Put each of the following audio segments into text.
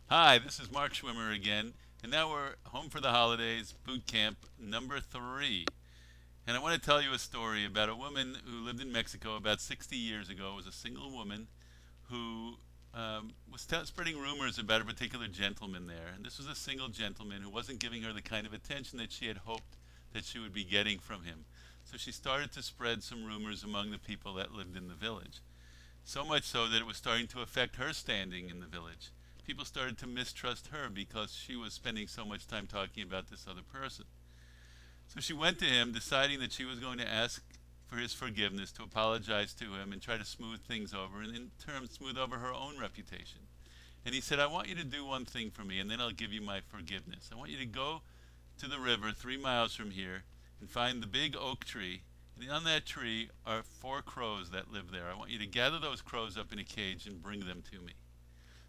Hi, this is Mark Schwimmer again, and now we're home for the holidays, boot camp number 3. And I want to tell you a story about a woman who lived in Mexico about 60 years ago. It was a single woman who was spreading rumors about a particular gentleman there. And this was a single gentleman who wasn't giving her the kind of attention that she had hoped that she would be getting from him. So she started to spread some rumors among the people that lived in the village. So much so that it was starting to affect her standing in the village. People started to mistrust her because she was spending so much time talking about this other person. So she went to him, deciding that she was going to ask for his forgiveness, to apologize to him, and try to smooth things over, and in turn, smooth over her own reputation. And he said, I want you to do one thing for me, and then I'll give you my forgiveness. I want you to go to the river 3 miles from here and find the big oak tree. And on that tree are 4 crows that live there. I want you to gather those crows up in a cage and bring them to me.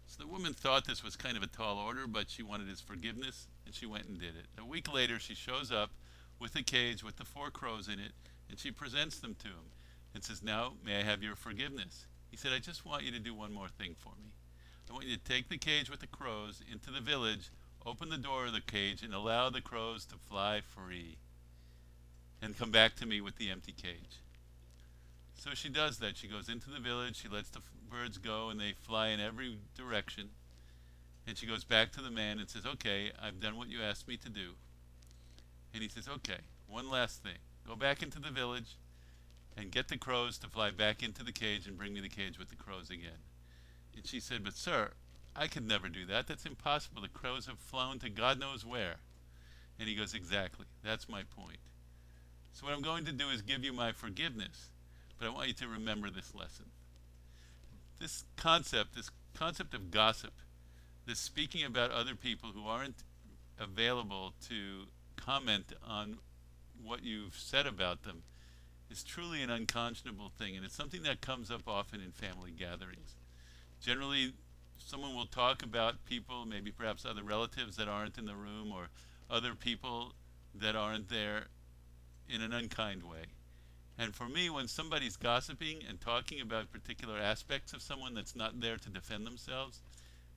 So the woman thought this was kind of a tall order, but she wanted his forgiveness, and she went and did it. A week later, she shows up with a cage with the 4 crows in it, and she presents them to him and says, Now, may I have your forgiveness? He said, I just want you to do one more thing for me. I want you to take the cage with the crows into the village, open the door of the cage, and allow the crows to fly free, and come back to me with the empty cage. So she does that. She goes into the village, she lets the birds go, and they fly in every direction. And she goes back to the man and says, Okay, I've done what you asked me to do. And he says, Okay, one last thing. Go back into the village and get the crows to fly back into the cage and bring me the cage with the crows again. And she said, But sir, I could never do that. That's impossible. The crows have flown to God knows where. And he goes, Exactly. That's my point. So what I'm going to do is give you my forgiveness, but I want you to remember this lesson. This concept of gossip, this speaking about other people who aren't available to comment on what you've said about them, is truly an unconscionable thing, and it's something that comes up often in family gatherings. Generally, someone will talk about people, maybe perhaps other relatives that aren't in the room, or other people that aren't there, in an unkind way. And for me, when somebody's gossiping and talking about particular aspects of someone that's not there to defend themselves,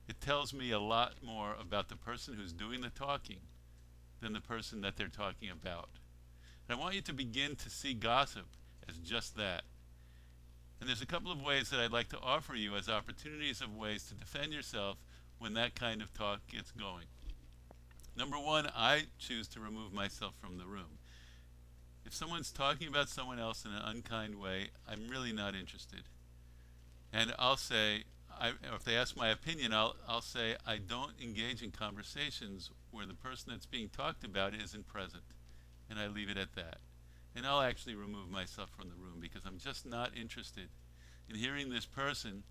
it tells me a lot more about the person who's doing the talking than the person that they're talking about. And I want you to begin to see gossip as just that. And there's a couple of ways that I'd like to offer you as opportunities of ways to defend yourself when that kind of talk gets going. Number one, I choose to remove myself from the room. If someone's talking about someone else in an unkind way, I'm really not interested. And I'll say, or if they ask my opinion, I'll say I don't engage in conversations where the person that's being talked about isn't present. And I leave it at that. And I'll actually remove myself from the room because I'm just not interested in hearing this person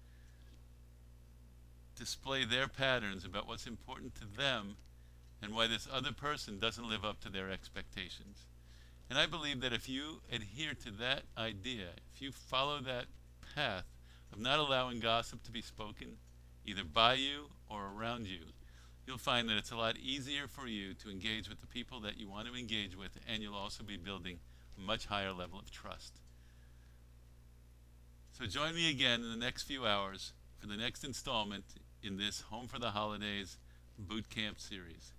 display their patterns about what's important to them and why this other person doesn't live up to their expectations. And I believe that if you adhere to that idea, if you follow that path of not allowing gossip to be spoken, either by you or around you, you'll find that it's a lot easier for you to engage with the people that you want to engage with, and you'll also be building a much higher level of trust. So join me again in the next few hours for the next installment in this Home for the Holidays boot camp series.